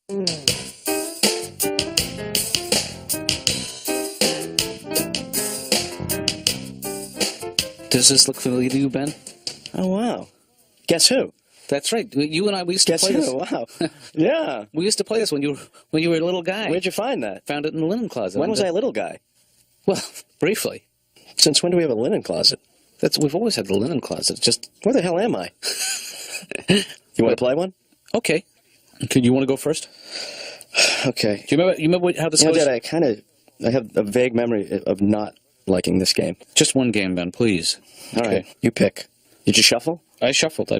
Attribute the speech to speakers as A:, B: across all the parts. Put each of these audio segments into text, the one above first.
A: Does this look familiar to you, Ben?
B: Oh, wow. Guess who?
A: That's right. You and I, we used to play this.
B: Wow. Yeah.
A: We used to play this when you were a little guy.
B: Where'd you find that?
A: Found it in the linen closet.
B: When was I a little guy?
A: Well, briefly.
B: Since when do we have a linen closet?
A: We've always had the linen closet. Just
B: where the hell am I? You want to play one?
A: Okay. You want to go first?
B: Okay.
A: Do you remember how this goes?
B: Dad, I have a vague memory of not liking this game.
A: Just one game, Ben, please.
B: All right. You pick. Did you shuffle?
A: I shuffled. I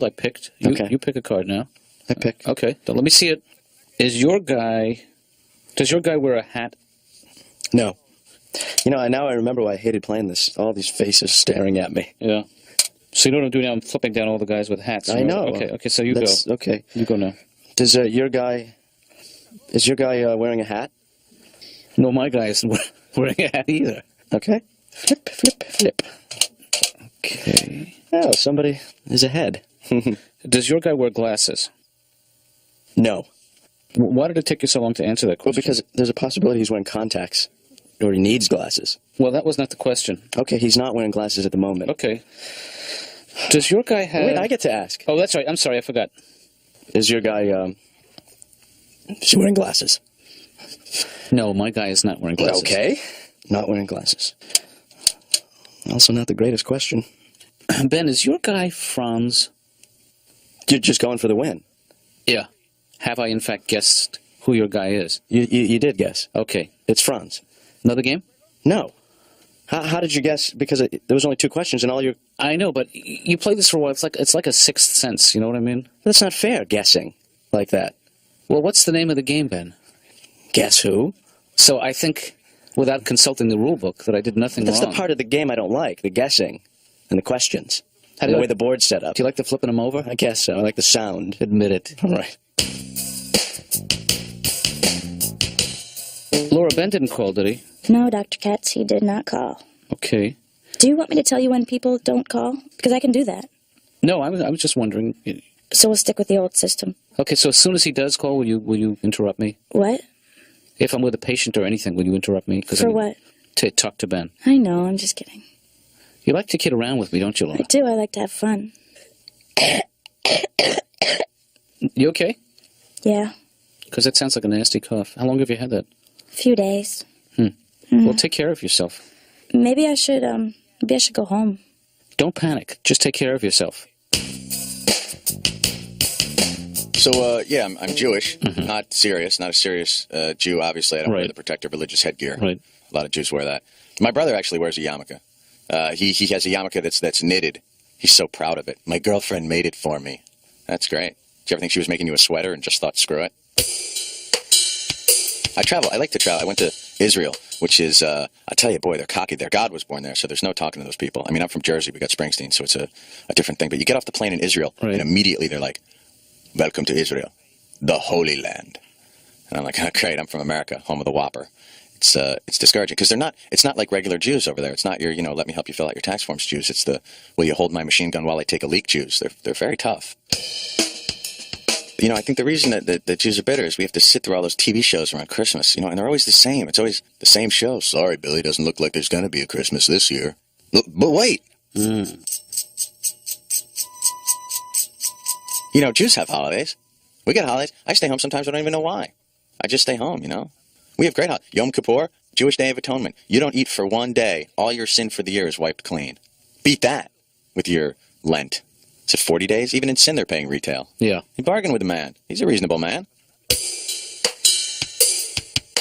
A: picked. You pick a card now.
B: I pick.
A: Okay. Then let me see it. Does your guy wear a hat?
B: No. Now I remember why I hated playing this. All these faces staring at me.
A: Yeah. So you know what I'm doing now? I'm flipping down all the guys with hats.
B: I know.
A: Okay, so you go.
B: Okay.
A: You go now.
B: Is your guy wearing a hat?
A: No, my guy isn't wearing a hat either.
B: Okay. Flip, flip, flip.
A: Okay.
B: Oh, somebody is ahead.
A: Does your guy wear glasses?
B: No.
A: Why did it take you so long to answer that question?
B: Well, because there's a possibility he's wearing contacts. Or he needs glasses.
A: Well, that was not the question.
B: Okay, he's not wearing glasses at the moment.
A: Okay. Does your guy have...
B: Wait, I get to ask.
A: Oh, that's right. I'm sorry, I forgot.
B: Is your guy, is he wearing glasses?
A: No, my guy is not wearing glasses.
B: Okay. Not wearing glasses. Also not the greatest question.
A: Ben, is your guy Franz?
B: You're just going for the win.
A: Yeah. Have I, in fact, guessed who your guy is?
B: You did guess.
A: Okay.
B: It's Franz.
A: Another game?
B: No. How did you guess? Because there was only 2 questions and all your...
A: I know, but you play this for a while. It's like a sixth sense, you know what I mean?
B: That's not fair, guessing like that.
A: Well, what's the name of the game, Ben?
B: Guess who?
A: So I think, without consulting the rule book, that I did nothing wrong.
B: That's the part of the game I don't like, the guessing and the questions. And the way the board's set up.
A: Do you like the flipping them over?
B: I guess so. I like the sound.
A: Admit it.
B: All right.
A: Laura, Ben didn't call, did he?
C: No, Dr. Katz, he did not call.
A: Okay.
C: Do you want me to tell you when people don't call? Because I can do that.
A: No, I was just wondering.
C: So we'll stick with the old system.
A: Okay, so as soon as he does call, will you interrupt me?
C: What?
A: If I'm with a patient or anything, will you interrupt me?
C: For what?
A: To talk to Ben.
C: I know, I'm just kidding.
A: You like to kid around with me, don't you, Laura?
C: I do, I like to have fun.
A: You okay?
C: Yeah.
A: Because that sounds like a nasty cough. How long have you had that?
C: A few days.
A: Well, take care of yourself.
C: Maybe I should go home.
A: Don't panic. Just take care of yourself.
D: So, yeah, I'm Jewish. Not a serious Jew, obviously. I don't wear the protective religious headgear.
A: Right.
D: A lot of Jews wear that. My brother actually wears a yarmulke. He has a yarmulke that's knitted. He's so proud of it. My girlfriend made it for me. That's great. Did you ever think she was making you a sweater and just thought, screw it? I travel. I like to travel. I went to Israel, which is, I tell you, boy, they're cocky. Their God was born there, so there's no talking to those people. I mean, I'm from Jersey. We got Springsteen, so it's a different thing. But you get off the plane in Israel, and immediately they're like, welcome to Israel, the Holy Land. And I'm like, oh, great, I'm from America, home of the Whopper. It's discouraging, because it's not like regular Jews over there. It's not your, let me help you fill out your tax forms Jews. It's the, will you hold my machine gun while I take a leak Jews. They're very tough. I think the reason that Jews are bitter is we have to sit through all those TV shows around Christmas, and they're always the same. It's always the same show. Sorry, Billy, doesn't look like there's going to be a Christmas this year. But wait. Jews have holidays. We get holidays. I stay home sometimes. I don't even know why. I just stay home, We have great holidays. Yom Kippur, Jewish Day of Atonement. You don't eat for one day. All your sin for the year is wiped clean. Beat that with your Lent. Is it 40 days? Even in sin, they're paying retail.
A: Yeah.
D: You bargain with the man. He's a reasonable man.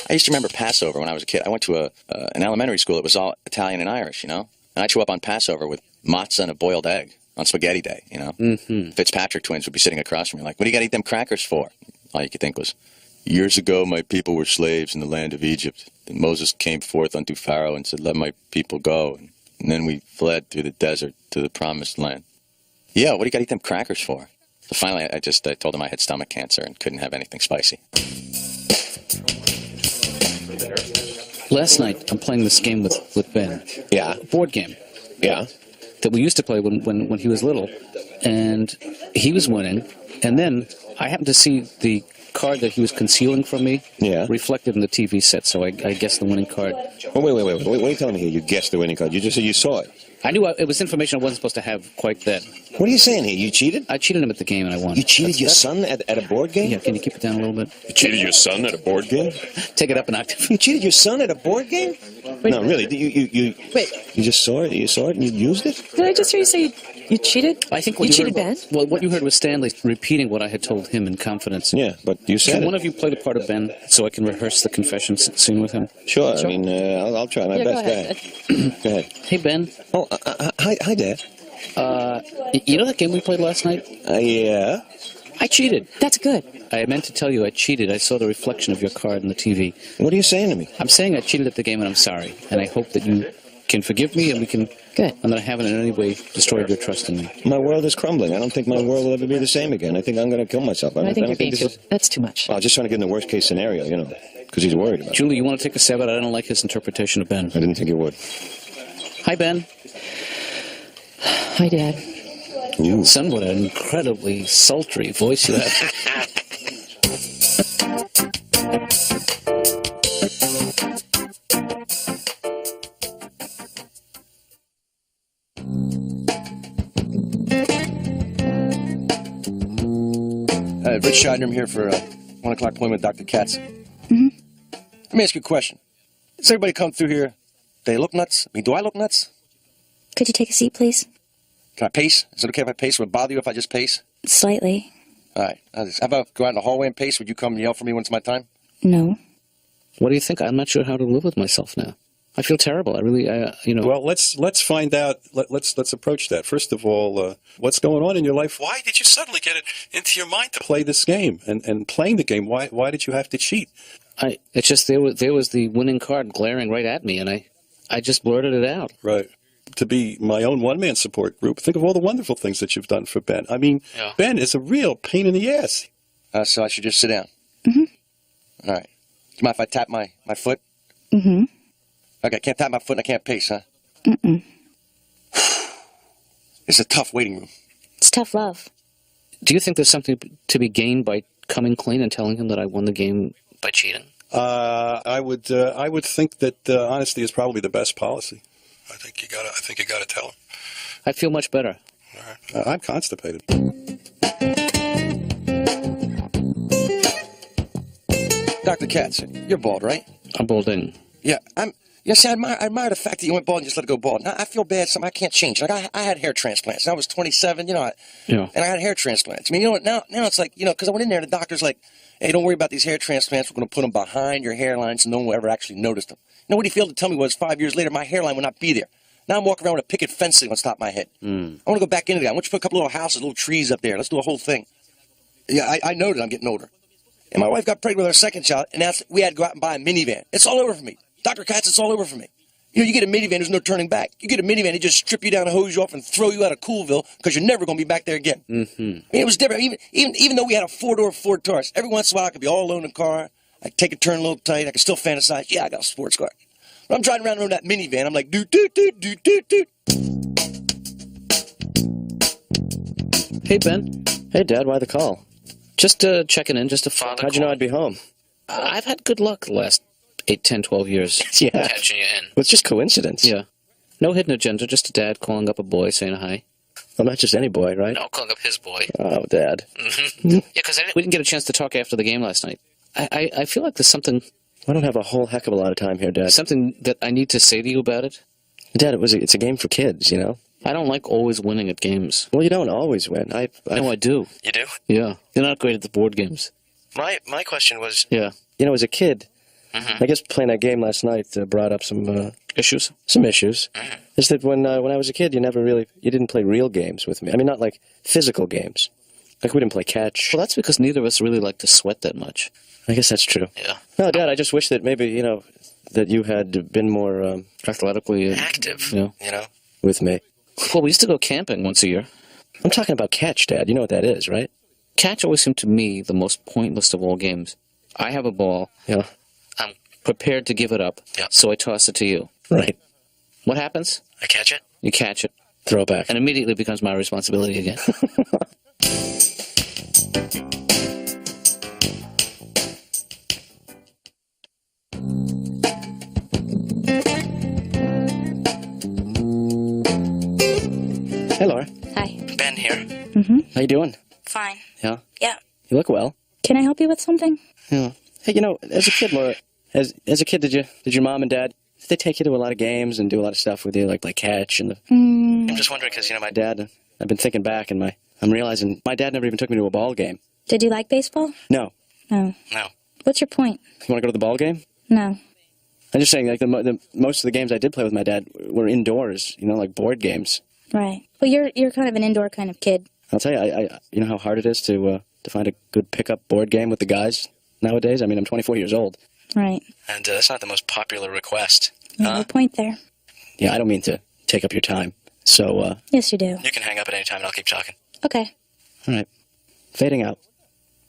D: I used to remember Passover when I was a kid. I went to an elementary school that was all Italian and Irish, And I'd show up on Passover with matzah and a boiled egg on Spaghetti Day, Fitzpatrick twins would be sitting across from me like, what do you got to eat them crackers for? All you could think was, years ago my people were slaves in the land of Egypt. Then Moses came forth unto Pharaoh and said, let my people go. And then we fled through the desert to the promised land. Yeah, what do you got to eat them crackers for? So finally, I told him I had stomach cancer and couldn't have anything spicy.
A: Last night, I'm playing this game with Ben.
B: Yeah.
A: Board game.
B: Yeah.
A: That we used to play when he was little. And he was winning. And then I happened to see the card that he was concealing from me
E: Yeah.
A: reflected in the TV set, so I guessed the winning card.
E: Oh, wait. What are you telling me here? You guessed the winning card. You just said you saw it.
A: I knew it was information I wasn't supposed to have quite then.
E: What are you saying here? You cheated?
A: I cheated him at the game and I won.
E: You cheated your son at a board game?
A: Yeah, can you keep it down a little bit?
E: You cheated your son at a board game?
A: Take it up an octave.
E: You cheated your son at a board game? No, really.
F: Wait,
E: You just saw it? You saw it and you used it?
F: did I just hear you say you cheated?
A: I think
F: You cheated Ben?
A: Well, what you heard was Stanley repeating what I had told him in confidence.
E: Yeah, but you said
A: Can
E: it.
A: one of you play the part of Ben so I can rehearse the confession scene with him?
E: Sure. I mean, I'll try my
F: Yeah,
E: best.
F: go ahead.
E: Go ahead.
A: Hey, Ben.
E: Oh, hi, Dad.
A: You know that game we played last night?
E: Yeah.
A: I cheated.
F: That's good.
A: I meant to tell you I cheated. I saw the reflection of your card in the TV.
E: What are you saying to me?
A: I'm saying I cheated at the game and I'm sorry. And I hope that you can forgive me and we can...
F: Good.
A: And that I haven't in any way destroyed your trust in me.
E: My world is crumbling. I don't think my world will ever be the same again. I think I'm going to kill myself.
F: I think you're
E: don't
F: being
E: this
F: too...
E: is-
F: That's too much.
E: Well, I was just trying to get in the worst case scenario, because he's worried about it.
A: Julie, you want to take a stab at it? I don't like his interpretation of Ben.
E: I didn't think you would.
A: Hi, Ben.
F: Hi, Dad.
E: You.
A: Son, what an incredibly sultry voice you have.
G: Ritch, Shydner, I'm here for a 1 o'clock appointment with Dr. Katz. Mm-hmm. Let me ask you a question. Does everybody come through here, they look nuts? I mean, do I look nuts?
C: Could you take a seat, please?
G: Can I pace? Is it okay if I pace? Would it bother you if I just pace?
C: Slightly.
G: All right. How about go out in the hallway and pace? Would you come and yell for me when it's my time?
C: No.
A: What do you think? I'm not sure how to live with myself now. I feel terrible. I really,
H: Well, let's find out. Let's approach that. First of all, what's going on in your life? Why did you suddenly get it into your mind to play this game? And playing the game, why did you have to cheat?
A: It's just there was the winning card glaring right at me, and I just blurted it out.
H: Right. To be my own one-man support group. Think of all the wonderful things that you've done for Ben. I mean,
A: Yeah.
H: Ben is a real pain in the ass.
G: So I should just sit down? Mm-hmm. All right. Do you mind if I tap my foot?
C: Mm-hmm.
G: Okay, I can't tap my foot and I can't pace, huh? Mm-mm. This is a tough waiting room.
C: It's tough love.
A: Do you think there's something to be gained by coming clean and telling him that I won the game by cheating?
H: I would think that honesty is probably the best policy. I think you gotta tell him.
A: I feel much better.
H: All right. I'm constipated.
G: Dr. Katz, you're bald, right?
A: I'm balding.
G: Yeah, see, I admire the fact that you went bald and just let it go bald. Now, I feel bad, something I can't change. Like, I had hair transplants. I was 27,
A: Yeah.
G: and I had hair transplants. I mean, you know what, now it's like, because I went in there, the doctor's like, hey, don't worry about these hair transplants. We're going to put them behind your hairline so no one will ever actually notice them. You know what he failed to tell me was 5 years later, my hairline would not be there. Now I'm walking around with a picket fence on top of my head. I want to go back into that. I want you to put a couple little houses, little trees up there. Let's do a whole thing. Yeah, I know that I'm getting older. And my wife got pregnant with our second child, and we had to go out and buy a minivan. It's all over for me. Dr. Katz, it's all over for me. You get a minivan, there's no turning back. You get a minivan, they just strip you down and hose you off and throw you out of Coolville because you're never going to be back there again. Mm-hmm. I mean, it was different. Even though we had a four-door Ford Taurus, every once in a while I could be all alone in the car. I could take a turn a little tight. I could still fantasize. Yeah, I got a sports car. But I'm driving around in that minivan. I'm like, doot, doot, doot, doot, doot, doot.
A: Hey, Ben.
B: Hey, Dad, why the call?
A: Just checking in, just to follow.
B: How'd you know I'd be home?
A: I've had good luck the last 8, 10, 12 years.
B: Yeah.
A: Catching you in.
B: Well, it's just coincidence.
A: Yeah. No hidden agenda, just a dad calling up a boy saying hi.
B: Well, not just any boy, right?
A: No, calling up his boy.
B: Oh, Dad.
A: Yeah, because we didn't get a chance to talk after the game last night. I feel like there's something
B: I don't have a whole heck of a lot of time here, Dad.
A: something that I need to say to you about it.
B: Dad, it's a game for kids,
A: I don't like always winning at games.
B: Well, you don't always win.
A: No, I do.
B: You do?
A: Yeah. You're not great at the board games.
B: My question was,
A: Yeah.
B: as a kid, I guess playing that game last night brought up some
A: Issues?
B: issues. Is that when I was a kid, you didn't play real games with me. I mean, not like physical games. Like we didn't play catch.
A: Well, that's because neither of us really like to sweat that much.
B: I guess that's true.
A: Yeah.
B: No, Dad, I just wish that maybe, that you had been more
A: Athletically.
B: active,
A: Yeah.
B: with me.
A: Well, we used to go camping once a year.
B: I'm talking about catch, Dad. You know what that is, right?
A: Catch always seemed to me the most pointless of all games. I have a ball.
B: Yeah.
A: I'm prepared to give it up.
B: Yeah.
A: So I toss it to you.
B: Right.
A: What happens?
B: I catch it.
A: You catch it.
B: Throw it back.
A: And immediately becomes my responsibility again.
B: How you doing?
C: Fine.
B: Yeah?
C: Yeah.
B: You look well.
C: Can I help you with something?
B: Yeah. Hey, as a kid, Laura, as a kid, did your mom and dad, did they take you to a lot of games and do a lot of stuff with you, like play catch and I'm just wondering because, my dad, I've been thinking back and I'm realizing my dad never even took me to a ball game.
C: Did you like baseball?
B: No.
C: No.
B: No.
C: What's your point?
B: You want to go to the ball game?
C: No.
B: I'm just saying, like, the most of the games I did play with my dad were indoors, like board games.
C: Right. Well, you're kind of an indoor kind of kid.
B: I'll tell you, you know how hard it is to find a good pickup board game with the guys nowadays? I mean, I'm 24 years old.
C: Right.
B: And that's not the most popular request.
C: You have a point there.
B: Yeah, I don't mean to take up your time. So,
C: Yes, you do.
B: you can hang up at any time and I'll keep talking.
C: Okay.
B: All right. Fading out.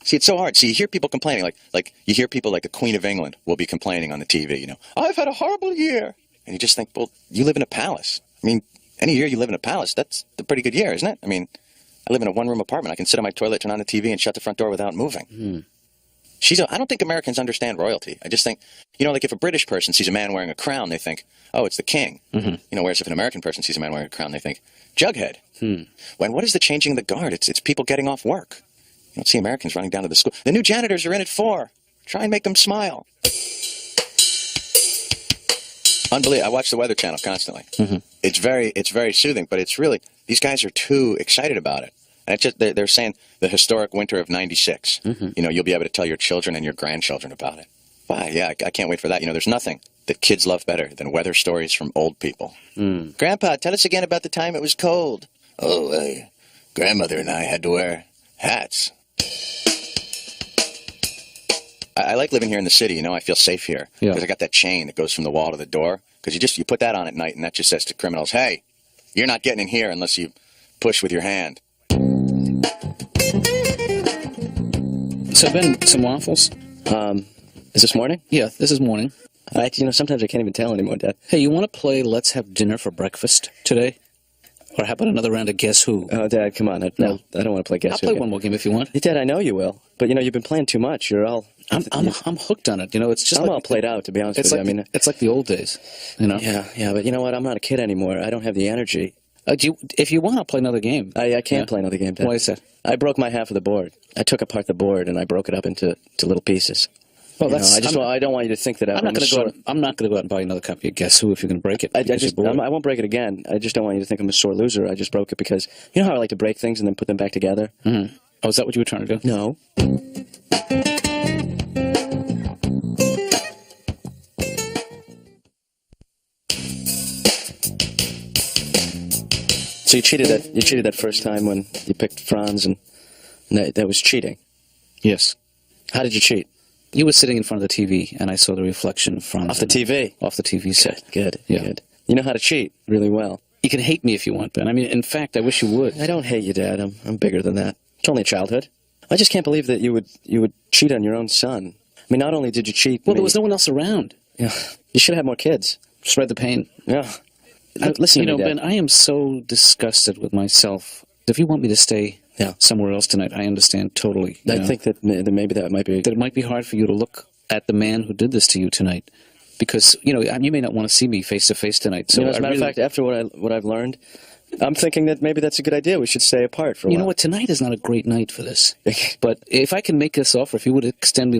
D: See, it's so hard. See, you hear people complaining, like you hear people like the Queen of England will be complaining on the TV, I've had a horrible year. And you just think, well, you live in a palace. I mean, any year you live in a palace, that's a pretty good year, isn't it? I mean, I live in a one-room apartment. I can sit on my toilet, turn on the TV, and shut the front door without moving. I don't think Americans understand royalty. I just think, like if a British person sees a man wearing a crown, they think, oh, it's the king. Whereas if an American person sees a man wearing a crown, they think, Jughead. When what is the changing of the guard? It's people getting off work. You don't see Americans running down to the school. The new janitors are in at 4. Try and make them smile. Unbelievable. I watch the Weather Channel constantly. It's very soothing, but it's really, these guys are too excited about it. And it's just, they're saying the historic winter of 96. You'll be able to tell your children and your grandchildren about it. Wow, yeah, I can't wait for that. There's nothing that kids love better than weather stories from old people. Grandpa, tell us again about the time it was cold. Oh, grandmother and I had to wear hats. I like living here in the city. I feel safe here because I got that chain that goes from the wall to the door. Because you put that on at night, and that just says to criminals, "Hey, you're not getting in here unless you push with your hand."
A: So, Ben, some waffles?
B: Is this morning?
A: Yeah, this is morning.
B: Sometimes I can't even tell anymore, Dad.
A: Hey, you want to play Let's Have Dinner for Breakfast today? Or how about another round of Guess Who?
B: Oh, Dad, come on. No, I don't want to play Guess Who.
A: I'll play one more game if you want.
B: Hey, Dad, I know you will. But, you've been playing too much. You're all...
A: I'm hooked on it. It's just
B: I'm all played out, to be honest with you.
A: It's like the old days,
B: Yeah, but you know what? I'm not a kid anymore. I don't have the energy.
A: If you want, I'll play another game.
B: I can't play another game, Dad.
A: Why is that?
B: I broke my half of the board. I took apart the board and I broke it up into little pieces.
A: Well,
B: I don't want you to think that
A: I'm not going to go out and buy another copy of Guess Who if you're going to break it.
B: I won't break it again. I just don't want you to think I'm a sore loser. I just broke it because you know how I like to break things and then put them back together.
A: Oh, is that what you were trying to do?
B: No. So you cheated that first time when you picked Franz, and that was cheating.
A: Yes.
B: How did you cheat?
A: You were sitting in front of the TV, and I saw the reflection of Franz.
B: Off the TV?
A: Off the TV set.
B: Good.
A: Yeah.
B: Good. You know how to cheat really well.
A: You can hate me if you want, Ben. I mean, in fact, I wish you would.
B: I don't hate you, Dad. I'm bigger than that. It's only childhood. I just can't believe that you would cheat on your own son. I mean, not only did you cheat...
A: Well, there was no one else around.
B: Yeah. You should have more kids.
A: Spread the pain.
B: Yeah. Listen to me, Dad.
A: Ben, I am so disgusted with myself. If you want me to stay somewhere else tonight, I understand totally.
B: I think that maybe that might be...
A: That it might be hard for you to look at the man who did this to you tonight. Because, you may not want to see me face to face tonight. So
B: as a matter of fact, after what I've learned, I'm thinking that maybe that's a good idea. We should stay apart for a while.
A: You know what? Tonight is not a great night for this. But if I can make this offer, if you would extend me,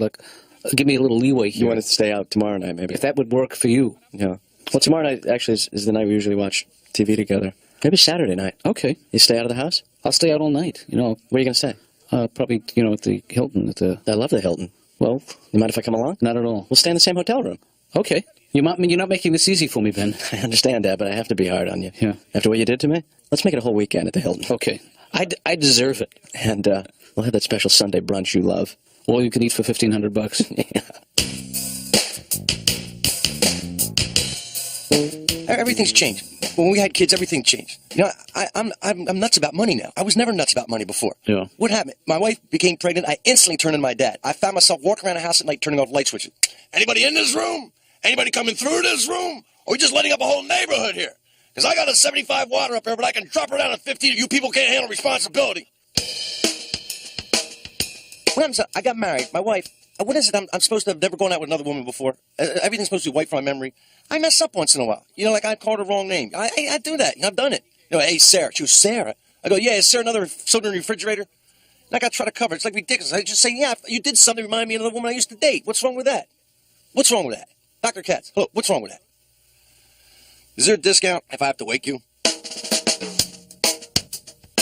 A: give me a little leeway here.
B: You want to stay out tomorrow night, maybe?
A: If that would work for you.
B: Yeah. Well, tomorrow night actually is the night we usually watch TV together. Maybe Saturday night.
A: Okay.
B: You stay out of the house?
A: I'll stay out all night.
B: What are you going to say?
A: Probably, at the Hilton.
B: I love the Hilton.
A: Well,
B: you mind if I come along?
A: Not at all.
B: We'll stay in the same hotel room.
A: Okay. You're not making this easy for me, Ben.
B: I understand, Dad, but I have to be hard on you.
A: Yeah.
B: After what you did to me, let's make it a whole weekend at the Hilton.
A: Okay. I deserve it.
B: And we'll have that special Sunday brunch you love.
A: All you can eat for $1,500.
B: Yeah.
G: Everything's changed. When we had kids, everything changed. I'm nuts about money now. I was never nuts about money before.
A: Yeah.
G: What happened? My wife became pregnant. I instantly turned on my dad. I found myself walking around the house at night turning off light switches. Anybody in this room? Anybody coming through this room? Or we just lighting up a whole neighborhood here? Because I got a 75 water up there, but I can drop her down to 50. You people can't handle responsibility. When I got married, my wife, what is it? I'm supposed to have never gone out with another woman before. Everything's supposed to be wiped from my memory. I mess up once in a while. I called her wrong name. I do that. I've done it. Hey, Sarah. She was Sarah. I go, yeah, is there another soda in the refrigerator? And I got to try to cover it. It's like ridiculous. I just say, yeah, you did something remind me of the woman I used to date. What's wrong with that? What's wrong with that? Dr. Katz, hello, what's wrong with that? Is there a discount if I have to wake you?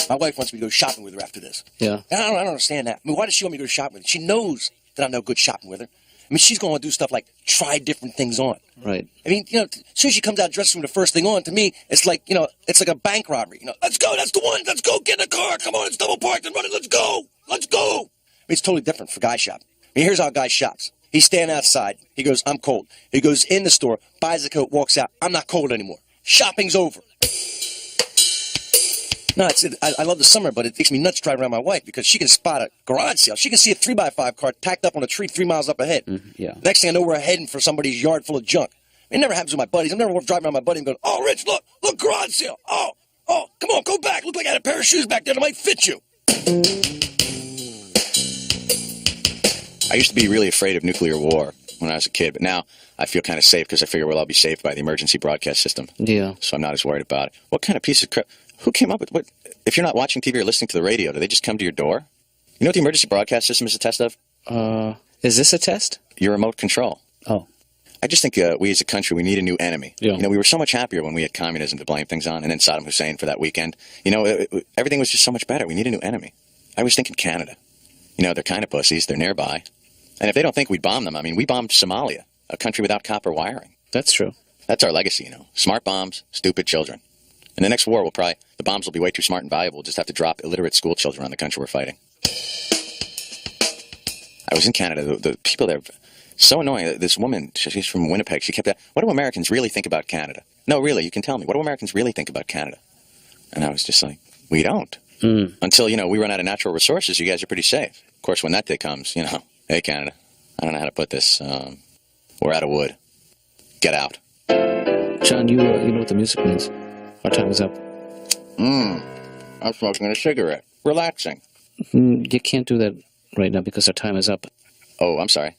G: My wife wants me to go shopping with her after this.
A: Yeah.
G: And I don't understand that. I mean, why does she want me to go shopping with her? She knows that I'm no good shopping with her. I mean, she's going to do stuff like try different things on.
A: Right.
G: I mean, as soon as she comes out dressed from the first thing on, to me, it's like, it's like a bank robbery. Let's go, that's the one, let's go, get in the car, come on, it's double parked and running, let's go. I mean, it's totally different for guy shopping. I mean, here's how a guy shops. He's standing outside. He goes, I'm cold. He goes in the store, buys a coat, walks out. I'm not cold anymore. Shopping's over. No, I love the summer, but it makes me nuts driving around my wife because she can spot a garage sale. She can see a 3x5 car tacked up on a tree 3 miles up ahead.
A: Yeah.
G: Next thing I know, we're heading for somebody's yard full of junk. It never happens with my buddies. I'm never driving around my buddy and going, oh, Ritch, look, garage sale. Oh, come on, go back. Look like I had a pair of shoes back there that might fit you.
D: I used to be really afraid of nuclear war when I was a kid, but now I feel kind of safe because I figure, well, I'll be saved by the emergency broadcast system.
A: Yeah.
D: So I'm not as worried about it. What kind of piece of crap? Who came up with what? If you're not watching TV or listening to the radio, do they just come to your door? You know what the emergency broadcast system is a test of?
A: Is this a test?
D: Your remote control.
A: Oh.
D: I just think we as a country, we need a new enemy.
A: Yeah.
D: We were so much happier when we had communism to blame things on, and then Saddam Hussein for that weekend. Everything was just so much better. We need a new enemy. I was thinking Canada. They're kind of pussies. They're nearby. And if they don't think we'd bomb them, I mean, we bombed Somalia, a country without copper wiring.
A: That's true.
D: That's our legacy, Smart bombs, stupid children. In the next war, the bombs will be way too smart and valuable. We'll just have to drop illiterate school children on the country we're fighting. I was in Canada. The people there, so annoying. This woman, she's from Winnipeg. She kept asking, what do Americans really think about Canada? No, really, you can tell me. What do Americans really think about Canada? And I was just like, we don't. Until, we run out of natural resources, you guys are pretty safe. Of course, when that day comes, hey, Canada, I don't know how to put this. We're out of wood. Get out.
A: John, you know what the music means. Our time is up.
D: I'm smoking a cigarette. Relaxing.
A: You can't do that right now because our time is up.
D: Oh, I'm sorry.